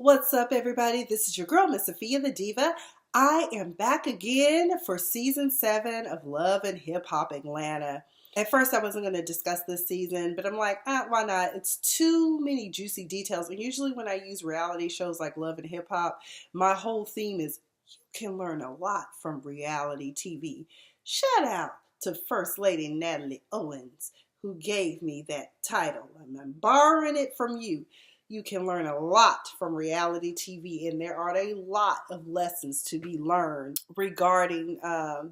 What's up, everybody? This is your girl, Miss Sophia the Diva. I am back again for season 7 of Love and Hip Hop Atlanta. At first, I wasn't going to discuss this season, but I'm like, why not? It's too many juicy details. And usually, when I use reality shows like Love and Hip Hop, my whole theme is you can learn a lot from reality TV. Shout out to First Lady Natalie Owens, who gave me that title. I'm borrowing it from you. You can learn a lot from reality TV, and there are a lot of lessons to be learned regarding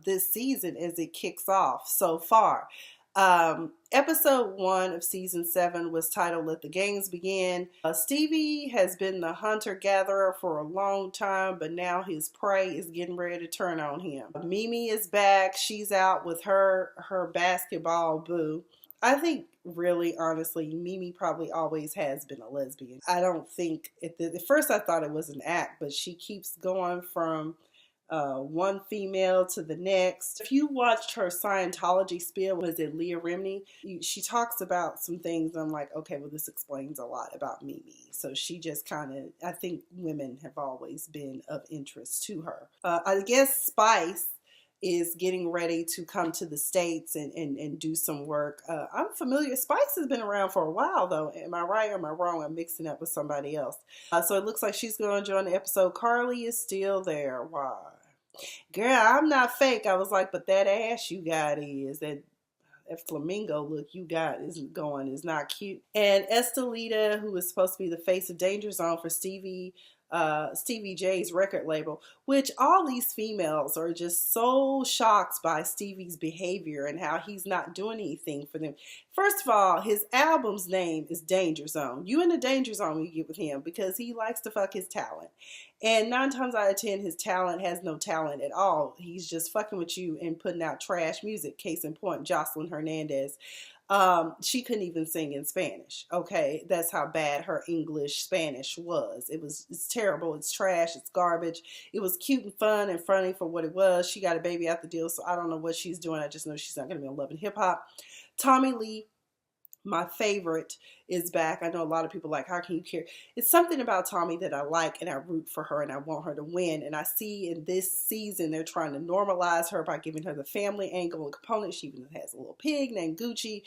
this season as it kicks off so far. Episode 1 of season 7 was titled Let the Games Begin. Stevie has been the hunter-gatherer for a long time, but now his prey is getting ready to turn on him. Mimi is back. She's out with her basketball boo. I think, really, honestly, Mimi probably always has been a lesbian. I don't think, at first I thought it was an act, but she keeps going from one female to the next. If you watched her Scientology spiel, was it Leah Remini? She talks about some things. I'm like, okay, well, this explains a lot about Mimi. So she just kind of, I think women have always been of interest to her. I guess Spice is getting ready to come to the States and do some work. I'm familiar. Spice has been around for a while, though. Am I right or am I wrong? I'm mixing up with somebody else. So it looks like she's going to join the episode. Carly is still there. Why? Girl, I'm not fake. I was like, but that ass you got that flamingo look you got is not cute. And Estelita, who is supposed to be the face of Danger Zone for Stevie J's record label, which all these females are just so shocked by Stevie's behavior and how he's not doing anything for them. First of all, his album's name is Danger Zone. You in the danger zone when you get with him because he likes to fuck his talent. And 9 times out of 10, his talent has no talent at all. He's just fucking with you and putting out trash music. Case in point, Jocelyn Hernandez. She couldn't even sing in Spanish. Okay, that's how bad her Spanish was. It's terrible. It's trash. It's garbage. It was cute and fun and funny for what it was. She got a baby out the deal, so I don't know what she's doing. I just know she's not going to be on Love and Hip Hop. Tommy Lee, my favorite, is back. I know a lot of people like, how can you care? It's something about Tommy that I like, and I root for her, and I want her to win. And I see in this season they're trying to normalize her by giving her the family angle and component. She even has a little pig named Gucci.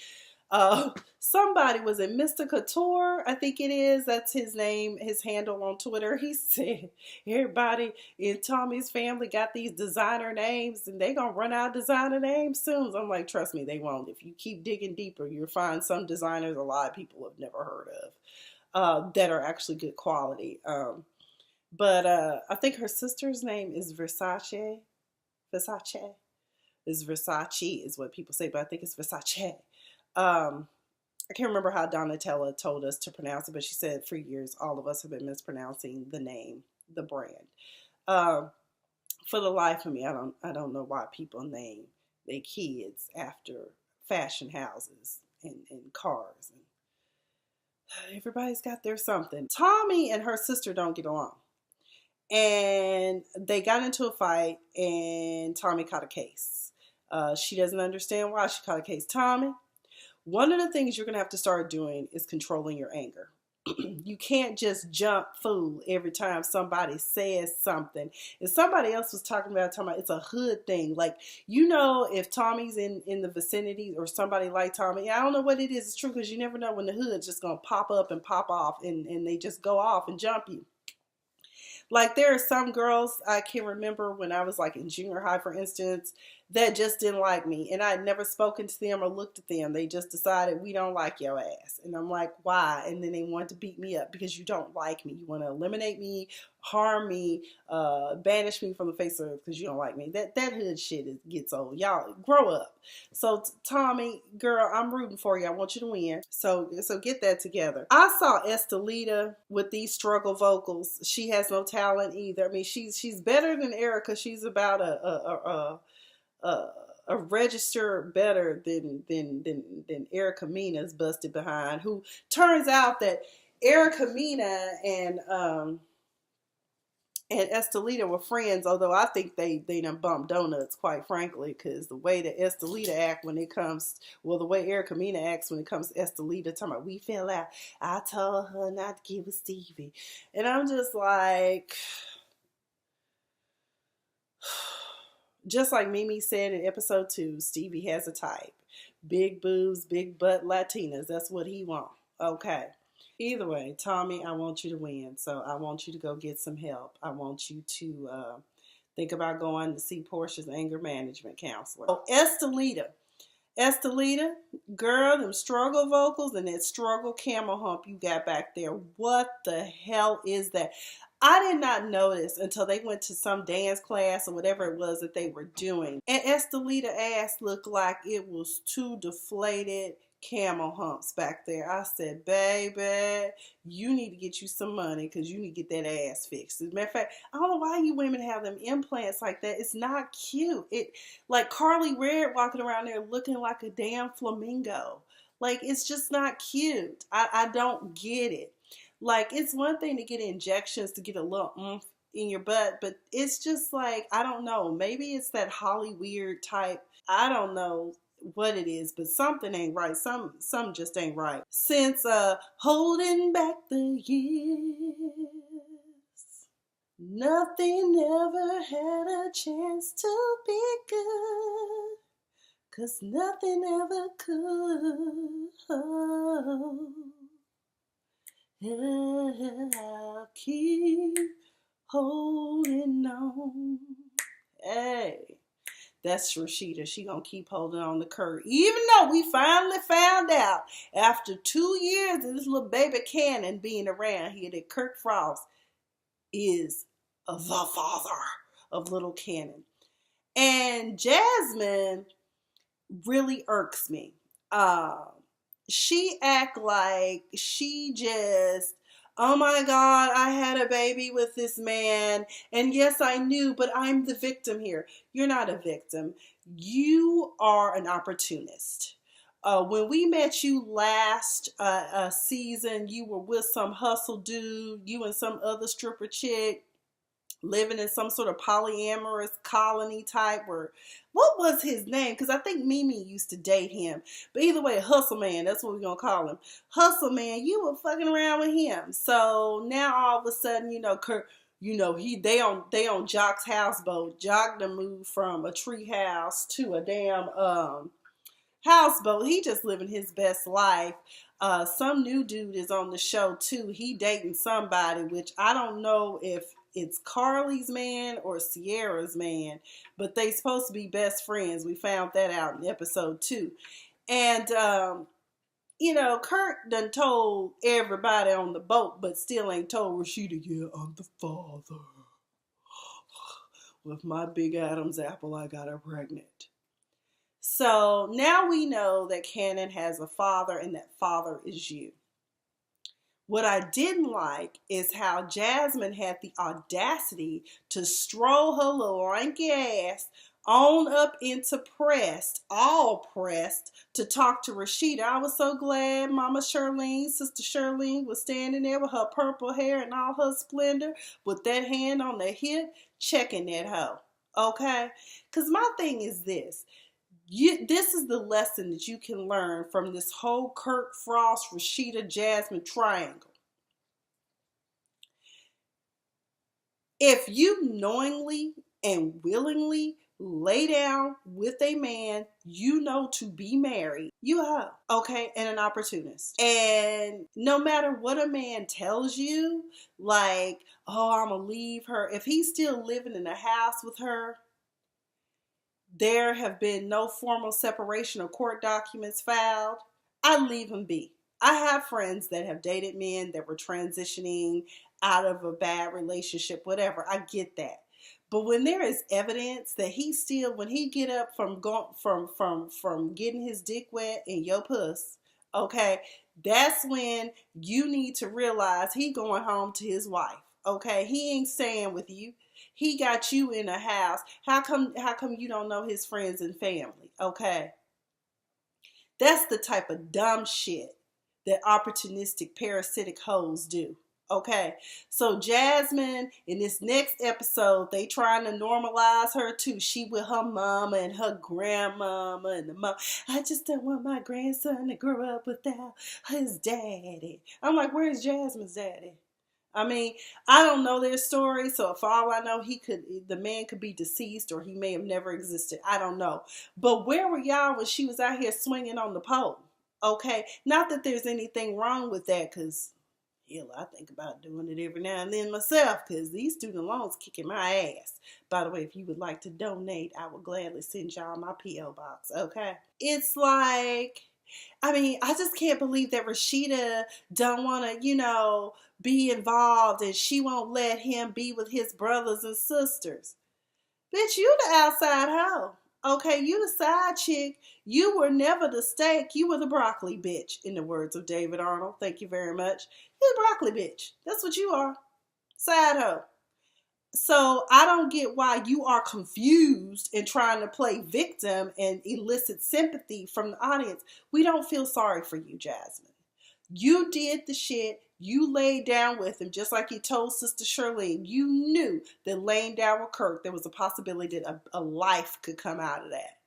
Somebody was it Mr. Couture, I think it is. That's his name, his handle on Twitter. He said everybody in Tommy's family got these designer names and they gonna run out of designer names soon. So I'm like, trust me, they won't. If you keep digging deeper, you'll find some designers a lot of people have never heard of that are actually good quality. But I think her sister's name is Versace. Versace is what people say, but I think it's Versace. I can't remember how Donatella told us to pronounce it, but she said for years all of us have been mispronouncing the name, the brand. For the life of me, I don't know why people name their kids after fashion houses and cars. And everybody's got their something. Tommy and her sister don't get along. And they got into a fight and Tommy caught a case. She doesn't understand why she caught a case. Tommy, one of the things you're going to have to start doing is controlling your anger. You can't just jump fool every time somebody says something. If somebody else was talking about it's a hood thing. Like, if Tommy's in the vicinity or somebody like Tommy, I don't know what it is. It's true because you never know when the hood's just going to pop up and pop off and they just go off and jump you. Like, there are some girls I can remember when I was like in junior high, for instance, that just didn't like me. And I had never spoken to them or looked at them. They just decided, we don't like your ass. And I'm like, why? And then they wanted to beat me up because you don't like me. You want to eliminate me, harm me, banish me from the face of earth because you don't like me. That hood shit gets old. Y'all, grow up. So Tommy, girl, I'm rooting for you. I want you to win. So get that together. I saw Estelita with these struggle vocals. She has no talent either. I mean, she's better than Erica. She's about a register better than Erica Mina's busted behind, who turns out that Erica Mina and Estelita were friends, although I think they done bumped donuts, quite frankly, because the way that Estelita act when it comes, well, the way Erica Mena acts when it comes to Estelita, talking about, we fell out, I told her not to give with Stevie. And I'm just like, just like Mimi said in episode 2, Stevie has a type. Big boobs, big butt Latinas. That's what he wants. Okay. Either way, Tommy, I want you to win. So I want you to go get some help. I want you to think about going to see Portia's anger management counselor. Oh, Estelita, girl, them struggle vocals and that struggle camel hump you got back there. What the hell is that? I did not notice until they went to some dance class or whatever it was that they were doing. And Estelita's ass looked like it was two deflated camel humps back there. I said, baby, you need to get you some money because you need to get that ass fixed. As a matter of fact, I don't know why you women have them implants like that. It's not cute. It like Carly Red walking around there looking like a damn flamingo. Like, it's just not cute. I don't get it. Like, it's one thing to get injections to get a little oomph in your butt, but it's just like, I don't know. Maybe it's that Holly Weird type. I don't know what it is, but something ain't right. Some just ain't right. Since holding back the years, nothing ever had a chance to be good, 'cause nothing ever could. I'll keep holding on. Hey, that's Rashida. She gonna keep holding on to Kirk. Even though we finally found out after 2 years of this little baby Cannon being around here that Kirk Frost is the father of little Cannon. And Jasmine really irks me. She act like she just, oh my God, I had a baby with this man. And yes, I knew, but I'm the victim here. You're not a victim. You are an opportunist. When we met you last season, you were with some hustle dude, you and some other stripper chick, living in some sort of polyamorous colony type, or what was his name? Because I think Mimi used to date him. But either way, Hustle Man, that's what we're going to call him. Hustle Man, you were fucking around with him. So now all of a sudden, Kirk, they on Jock's houseboat. Jock done moved from a tree house to a damn houseboat. He just living his best life. Some new dude is on the show too. He dating somebody, which I don't know if it's Carly's man or Sierra's man, but they supposed to be best friends. We found that out in episode 2. And, Kirk done told everybody on the boat, but still ain't told Rashida, yeah, I'm the father. With my big Adam's apple, I got her pregnant. So now we know that Cannon has a father, and that father is you. What I didn't like is how Jasmine had the audacity to stroll her little lanky ass on up into Pressed, all Pressed, to talk to Rashida. I was so glad Mama Charlene, Sister Charlene, was standing there with her purple hair and all her splendor, with that hand on the hip, checking that hoe. Okay? Because my thing is this. This is the lesson that you can learn from this whole Kirk Frost, Rashida, Jasmine triangle. If you knowingly and willingly lay down with a man you know to be married, you are, okay, and an opportunist. And no matter what a man tells you, like, oh, I'm gonna leave her, if he's still living in a house with her, there have been no formal separation or court documents filed, I leave him be. I have friends that have dated men that were transitioning out of a bad relationship, whatever. I get that. But when there is evidence that he still, when he get up from getting his dick wet in your puss, okay, that's when you need to realize he going home to his wife. Okay, he ain't staying with you. He got you in a house. How come you don't know his friends and family? Okay. That's the type of dumb shit that opportunistic parasitic hoes do. Okay, so Jasmine in this next episode, they trying to normalize her too. She with her mama and her grandmama and the mom. I just don't want my grandson to grow up without his daddy. I'm like, where's Jasmine's daddy? I mean, I don't know their story, so for all I know, the man could be deceased or he may have never existed. I don't know. But where were y'all when she was out here swinging on the pole? Okay, not that there's anything wrong with that, because hell, I think about doing it every now and then myself, because these student loans kicking my ass. By the way, if you would like to donate, I will gladly send y'all my P.O. box, okay? It's like, I mean, I just can't believe that Rashida don't want to, be involved and she won't let him be with his brothers and sisters. Bitch, you the outside hoe. Okay, you the side chick. You were never the steak. You were the broccoli bitch, in the words of David Arnold. Thank you very much. You're the broccoli bitch. That's what you are. Side hoe. So I don't get why you are confused and trying to play victim and elicit sympathy from the audience. We don't feel sorry for you, Jasmine. You did the shit. You laid down with him, just like you told Sister Charlene. You knew that laying down with Kirk, there was a possibility that a life could come out of that.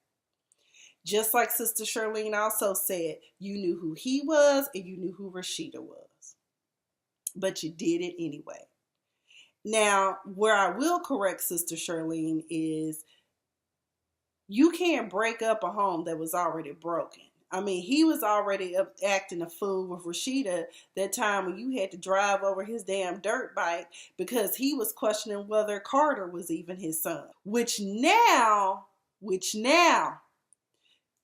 Just like Sister Charlene also said, you knew who he was and you knew who Rashida was. But you did it anyway. Now, where I will correct Sister Charlene is you can't break up a home that was already broken. I mean, he was already acting a fool with Rashida that time when you had to drive over his damn dirt bike because he was questioning whether Carter was even his son. Which now,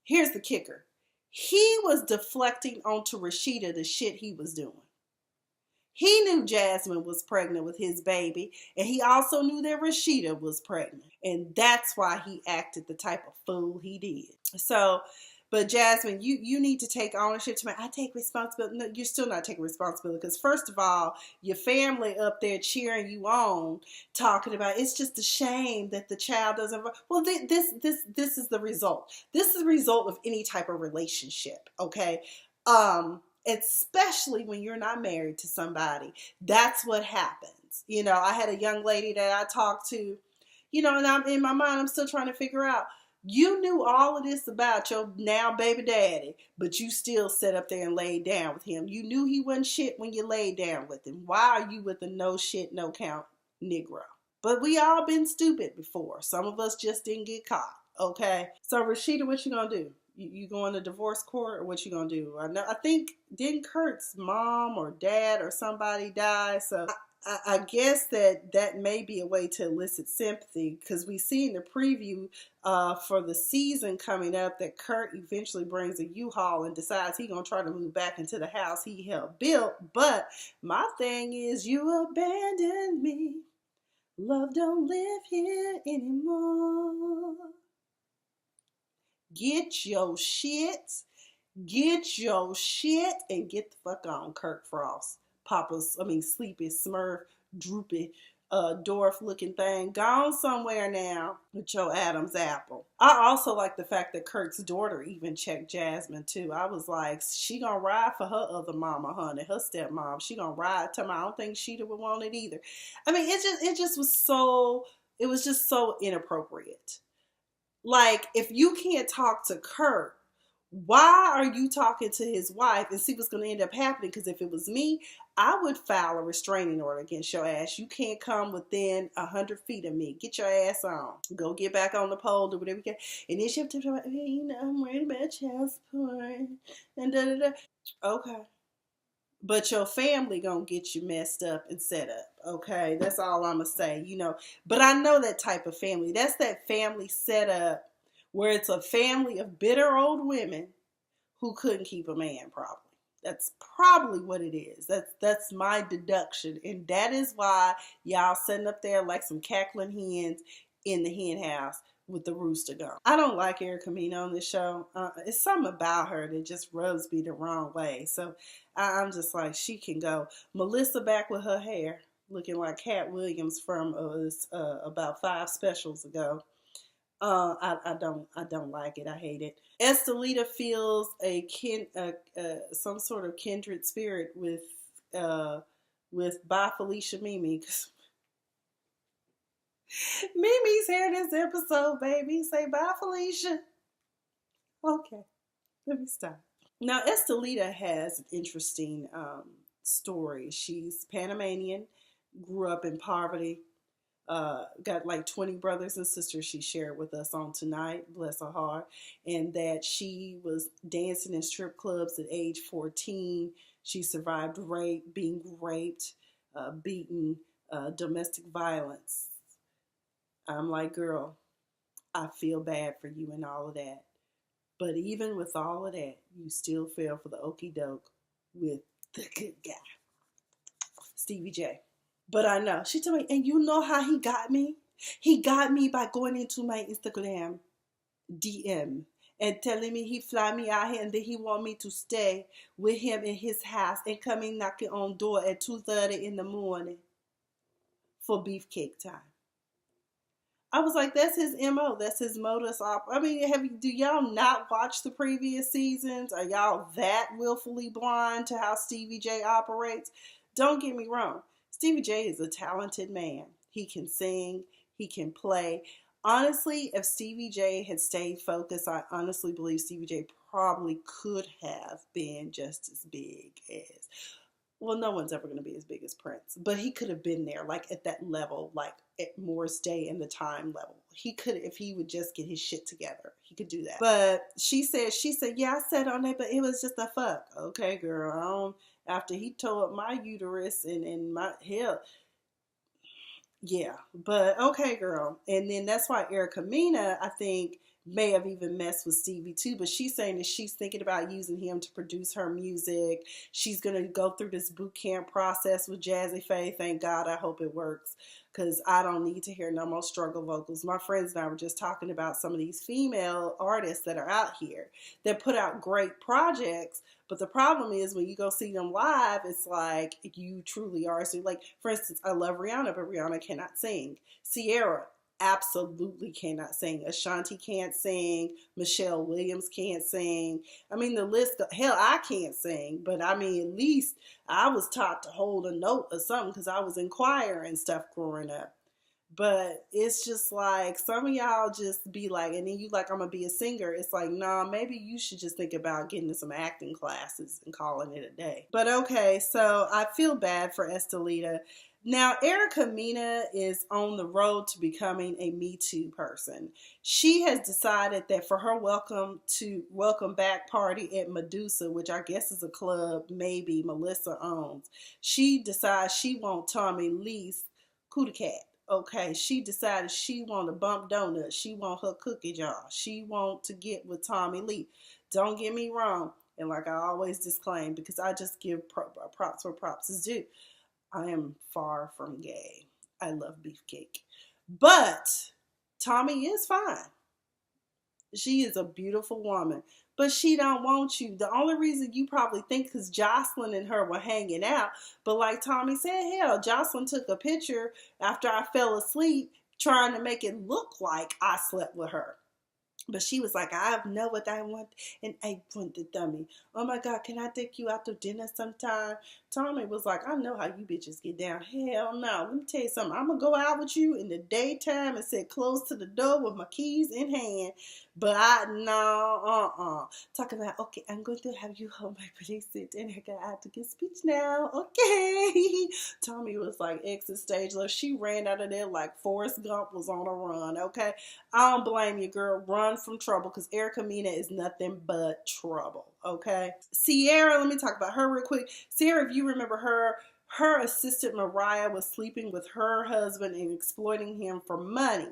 here's the kicker. He was deflecting onto Rashida the shit he was doing. He knew Jasmine was pregnant with his baby, and he also knew that Rashida was pregnant. And that's why he acted the type of fool he did. So, but Jasmine, you need to take ownership. I take responsibility. No, you're still not taking responsibility because first of all, your family up there cheering you on, talking about it's just a shame that the child doesn't. Well, this is the result. This is the result of any type of relationship. Okay. Especially when you're not married to somebody. That's what happens. I had a young lady that I talked to, and I'm in my mind, I'm still trying to figure out, you knew all of this about your now baby daddy, but you still sat up there and laid down with him. You knew he wasn't shit when you laid down with him. Why are you with a no shit, no count Negro? But we all been stupid before. Some of us just didn't get caught. Okay. So Rashida, what you gonna do? You going to divorce court or what you gonna do? I think didn't Kurt's mom or dad or somebody die? So I guess that may be a way to elicit sympathy because we see in the preview for the season coming up that Kurt eventually brings a U-Haul and decides he's gonna try to move back into the house he helped build. But my thing is, you abandoned me. Love don't live here anymore. Get your shit, and get the fuck on, Kirk Frost. Sleepy, Smurf, droopy, dwarf looking thing. Gone somewhere now with your Adam's apple. I also like the fact that Kirk's daughter even checked Jasmine too. I was like, she gonna ride for her other mama, honey, her stepmom. She gonna ride to me. I don't think Sheeta would want it either. I mean, it was just so inappropriate. Like, if you can't talk to Kirk, why are you talking to his wife and see what's going to end up happening? Because if it was me, I would file a restraining order against your ass. You can't come within 100 feet of me. Get your ass on. Go get back on the pole, do whatever you can. And then she have to talk about, I'm worried about child support. And da-da-da. Okay. But your family gonna get you messed up and set up, okay? That's all I'm gonna say, But I know that type of family. That's that family set up where it's a family of bitter old women who couldn't keep a man, probably. That's probably what it is. That's my deduction. And that is why y'all sitting up there like some cackling hens in the hen house with the rooster gone. I don't like Erica Mena on this show. It's something about her that just rubs me the wrong way. So I'm just like, she can go. Melissa back with her hair looking like Cat Williams from about 5 specials ago. I don't like it. I hate it. Estelita feels some sort of kindred spirit with with Bye Felicia Mimi. 'Cause Mimi's here this episode, baby. Say bye, Felicia. Okay, let me stop. Now, Estelita has an interesting story. She's Panamanian, grew up in poverty, got like 20 brothers and sisters she shared with us on tonight, bless her heart, and that she was dancing in strip clubs at age 14. She survived rape, being raped, beaten, domestic violence. I'm like, girl, I feel bad for you and all of that. But even with all of that, you still fell for the okie doke with the good guy, Stevie J. But I know. She told me, and you know how he got me? He got me by going into my Instagram DM and telling me he fly me out here and then he want me to stay with him in his house and coming knocking on door at 2:30 in the morning for beefcake time. I was like, that's his MO. That's his modus op. I mean, do y'all not watch the previous seasons? Are y'all that willfully blind to how Stevie J operates? Don't get me wrong. Stevie J is a talented man. He can sing. He can play. Honestly, if Stevie J had stayed focused, I honestly believe Stevie J probably could have been just as big as, well, no one's ever going to be as big as Prince, but he could have been there, like at that level, like at Morris Day and the Time level. He could, if he would just get his shit together, he could do that. But she said, yeah, I said on it, but it was just a fuck. Okay, girl, after he tore up my uterus and my hell, yeah, but okay, girl. And then that's why Erica Mena, I think, may have even messed with Stevie too, but she's saying that she's thinking about using him to produce her music. She's going to go through this boot camp process with Jazzy Faye. Thank God. I hope it works, because I don't need to hear no more struggle vocals. My friends and I were just talking about some of these female artists that are out here that put out great projects, but the problem is when you go see them live, it's like you truly are. So, like, for instance, I love Rihanna, but Rihanna cannot sing. Ciara absolutely cannot sing. Ashanti can't sing. Michelle Williams can't sing. I mean, the list, hell, I can't sing, but I mean, at least I was taught to hold a note or something because I was in choir and stuff growing up. But it's just like, some of y'all just be like, and then you like, I'm going to be a singer. It's like, nah, maybe you should just think about getting to some acting classes and calling it a day. But okay, so I feel bad for Estelita. Now, Erica Mena is on the road to becoming a Me Too person. She has decided that for her welcome back party at Medusa, which I guess is a club maybe Melissa owns, she decides she wants Tommy Lee's Cootie Cat. Okay, she decided she want a bump donut. She want her cookie jar. She want to get with Tommy Lee. Don't get me wrong. And like I always disclaim, because I just give props where props is due, I am far from gay. I love beefcake. But Tommy is fine. She is a beautiful woman. But she don't want you. The only reason you probably think because Jocelyn and her were hanging out. But like Tommy said, hell, Jocelyn took a picture after I fell asleep trying to make it look like I slept with her. But she was like, I know what I want, and I want the dummy. Oh my God, can I take you out to dinner sometime? Tommy was like, I know how you bitches get down. Hell no. Let me tell you something. I'm going to go out with you in the daytime and sit close to the door with my keys in hand. But talking about, okay, I'm going to have you hold my place and I got out to get speech now. Okay. Tommy was like, exit stage left. She ran out of there like Forrest Gump was on a run. Okay. I don't blame you, girl. Run from trouble, because Erica Mena is nothing but trouble. Okay. Ciara, let me talk about her real quick. Ciara, if you remember her assistant Mariah was sleeping with her husband and exploiting him for money.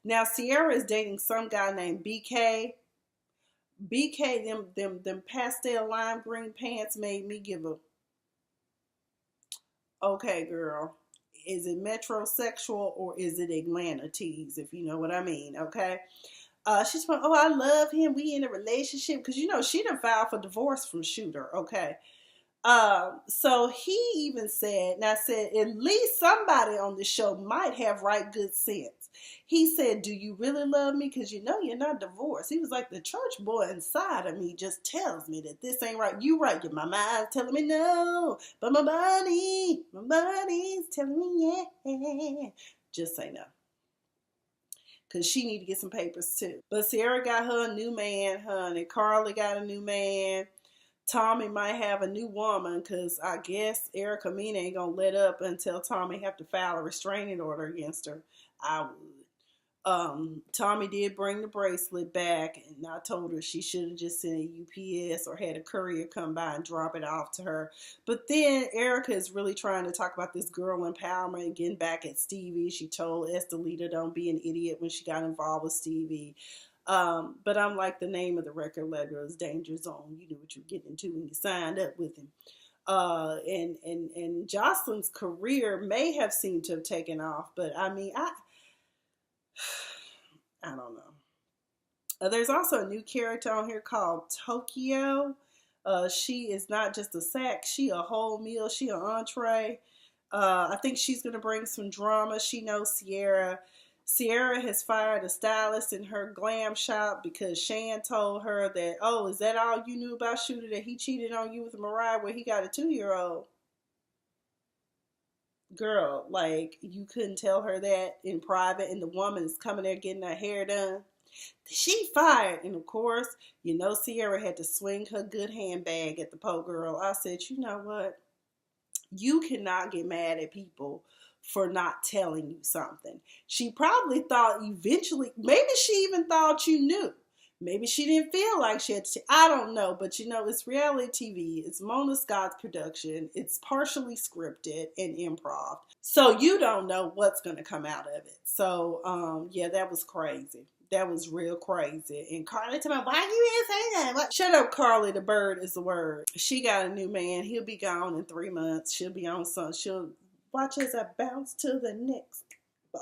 Now Ciara is dating some guy named BK. BK, them pastel lime green pants made me give a, okay, girl. Is it metrosexual or is it Atlanta tease, if you know what I mean, okay? She's like, oh, I love him. We in a relationship. Because, you know, she done filed for divorce from Shooter, okay? So he even said, and I said, at least somebody on the show might have right good sense. He said, do you really love me? Because you know you're not divorced. He was like, the church boy inside of me just tells me that this ain't right. You right. My mind's telling me no, but my body's telling me yeah. Just say no. Because she need to get some papers too. But Sierra got her a new man, honey. Carly got a new man. Tommy might have a new woman because I guess Erica Mena ain't gonna let up until Tommy have to file a restraining order against her. I would. Tommy did bring the bracelet back, and I told her she should have just sent a UPS or had a courier come by and drop it off to her. But then Erica is really trying to talk about this girl empowerment and getting back at Stevie. She told Estelita don't be an idiot when she got involved with Stevie. But I'm like, the name of the record label is Danger Zone. You knew what you were getting into when you signed up with him. And Jocelyn's career may have seemed to have taken off, but I mean, I don't know. There's also a new character on here called Tokyo. She is not just a sack, she a whole meal, she an entree. I think she's gonna bring some drama. She knows Sierra. Sierra has fired a stylist in her glam shop because Shan told her that, oh, is that all you knew about Shooter, that he cheated on you with Mariah where he got a 2-year-old? Girl, like, you couldn't tell her that in private, and the woman is coming there getting her hair done. She fired. And of course, you know, Sierra had to swing her good handbag at the poor girl. I said, you know what? You cannot get mad at people for not telling you something. She probably thought eventually, maybe she even thought you knew. Maybe she didn't feel like she had to. I don't know, but you know, it's reality TV. It's Mona Scott's production. It's partially scripted and improv. So you don't know what's going to come out of it. So, yeah, that was crazy. That was real crazy. And Carly told me, why you didn't say that? What? Shut up, Carly. The bird is the word. She got a new man. He'll be gone in 3 months. She'll be on some. She'll watch as I bounce to the next boy.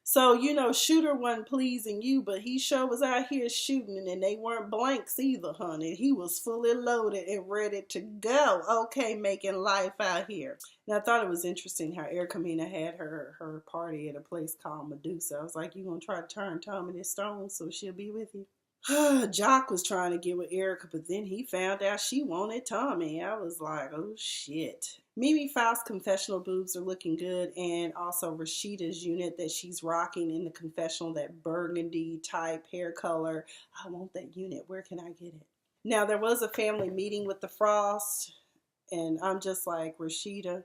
So, you know, Shooter wasn't pleasing you, but he sure was out here shooting, and they weren't blanks either, honey. He was fully loaded and ready to go. Okay, making life out here. And I thought it was interesting how Erica Mena had her party at a place called Medusa. I was like, you gonna try to turn Tommy to stone so she'll be with you? Jock was trying to get with Erica, but then he found out she wanted Tommy. I was like, oh shit. Mimi Faust's confessional boobs are looking good, and also Rashida's unit that she's rocking in the confessional, that burgundy type hair color. I want that unit. Where can I get it? Now, there was a family meeting with the Frost, and I'm just like, Rashida,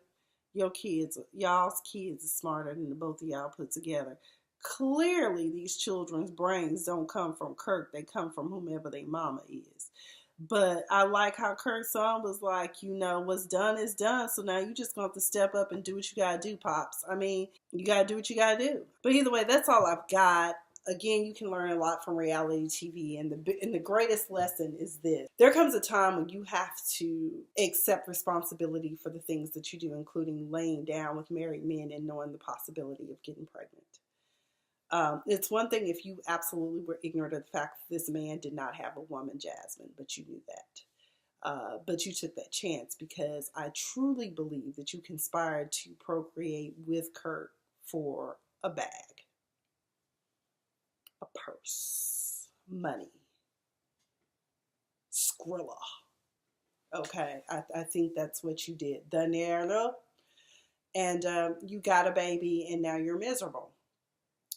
y'all's kids are smarter than the both of y'all put together. Clearly, these children's brains don't come from Kirk. They come from whomever their mama is. But I like how Kirk's son was like, you know, what's done is done. So now you just going to have to step up and do what you got to do, Pops. I mean, you got to do what you got to do. But either way, that's all I've got. Again, you can learn a lot from reality TV. And the greatest lesson is this. There comes a time when you have to accept responsibility for the things that you do, including laying down with married men and knowing the possibility of getting pregnant. It's one thing if you absolutely were ignorant of the fact that this man did not have a woman, Jasmine, but you knew that. But you took that chance because I truly believe that you conspired to procreate with Kirk for a bag, a purse, money, Skrilla. Okay, I think that's what you did. Dinero. And you got a baby and now you're miserable,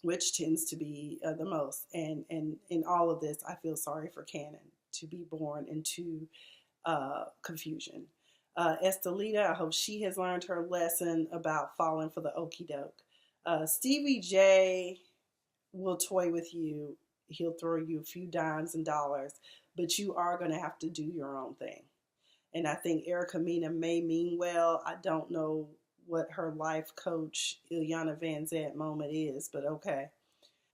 which tends to be the most. And in all of this, I feel sorry for Cannon to be born into confusion. Estelita, I hope she has learned her lesson about falling for the okie doke. Stevie J will toy with you. He'll throw you a few dimes and dollars, but you are going to have to do your own thing. And I think Erica Mena may mean well. I don't know what her life coach Ilyana Van Zant moment is, but okay.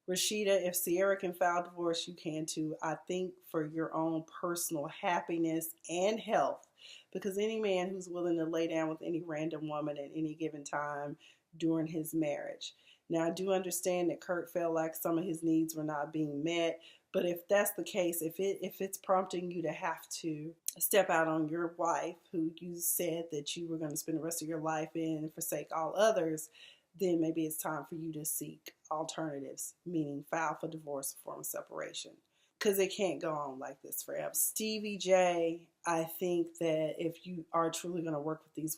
Rashida, if Sierra can file divorce, you can too. I think for your own personal happiness and health, because any man who's willing to lay down with any random woman at any given time during his marriage. Now, I do understand that Kirk felt like some of his needs were not being met, But if that's the case, if it's prompting you to have to step out on your wife, who you said that you were going to spend the rest of your life in and forsake all others, then maybe it's time for you to seek alternatives, meaning file for divorce or form of separation. Because it can't go on like this forever. Stevie J, I think that if you are truly going to work with these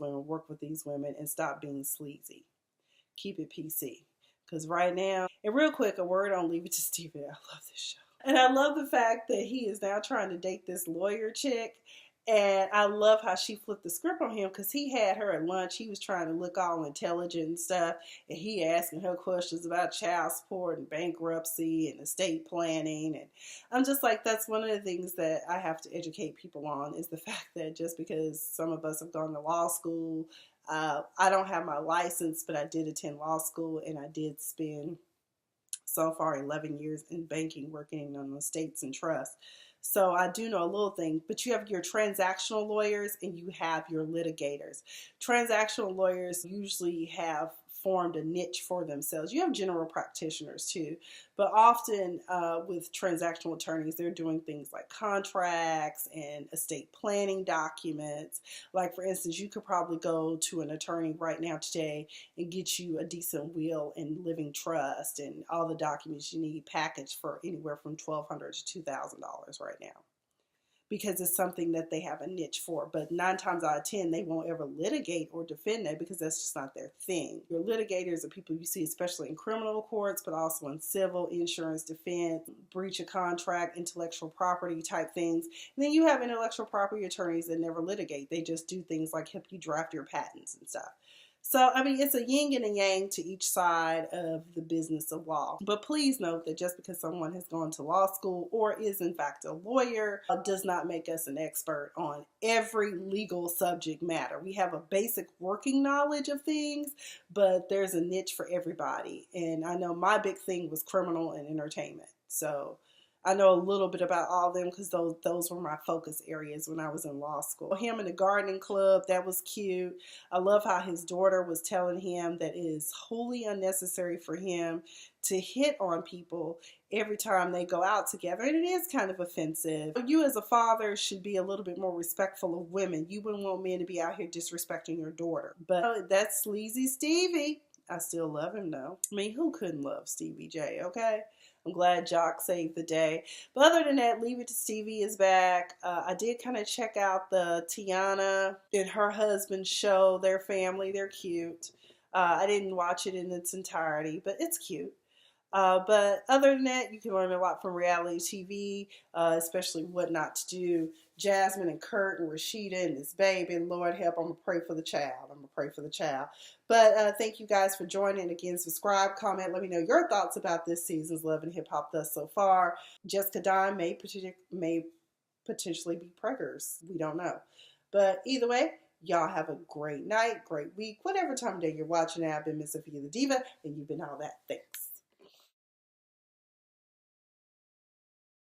women and stop being sleazy. Keep it PC. Because right now, and real quick, a word on Leave It To Stevie. I love this show. And I love the fact that he is now trying to date this lawyer chick. And I love how she flipped the script on him, because he had her at lunch. He was trying to look all intelligent and stuff. And he asking her questions about child support and bankruptcy and estate planning. And I'm just like, that's one of the things that I have to educate people on, is the fact that just because some of us have gone to law school, I don't have my license, but I did attend law school, and I did spend so far 11 years in banking working on estates and trusts. So I do know a little thing, but you have your transactional lawyers and you have your litigators. Transactional lawyers usually have formed a niche for themselves. You have general practitioners too, but often with transactional attorneys, they're doing things like contracts and estate planning documents. Like, for instance, you could probably go to an attorney right now today and get you a decent will and living trust and all the documents you need packaged for anywhere from $1,200 to $2,000 right now, because it's something that they have a niche for. But 9 times out of 10, they won't ever litigate or defend it, because that's just not their thing. Your litigators are people you see especially in criminal courts, but also in civil, insurance, defense, breach of contract, intellectual property type things. And then you have intellectual property attorneys that never litigate. They just do things like help you draft your patents and stuff. So, I mean, it's a yin and a yang to each side of the business of law. But please note that just because someone has gone to law school or is in fact a lawyer does not make us an expert on every legal subject matter. We have a basic working knowledge of things, but there's a niche for everybody. And I know my big thing was criminal and entertainment. So I know a little bit about all of them, because those were my focus areas when I was in law school. Him in the gardening club, that was cute. I love how his daughter was telling him that it is wholly unnecessary for him to hit on people every time they go out together. And it is kind of offensive. You as a father should be a little bit more respectful of women. You wouldn't want men to be out here disrespecting your daughter. But that's sleazy Stevie. I still love him though. I mean, who couldn't love Stevie J, okay? I'm glad Jock saved the day. But other than that, Leave It To Stevie is back. I did kind of check out the Tiana and her husband's show, their family. They're cute. I didn't watch it in its entirety, but it's cute. But other than that, you can learn a lot from reality TV, especially what not to do. Jasmine and Kirk and Rashida and this baby. Lord help, I'm going to pray for the child. I'm going to pray for the child. But thank you guys for joining. Again, subscribe, comment, let me know your thoughts about this season's Love and Hip Hop thus so far. Jessica Dime may potentially be preggers. We don't know. But either way, y'all have a great night, great week, whatever time of day you're watching it. I've been Miss Sophia the Diva, and you've been all that. Thanks.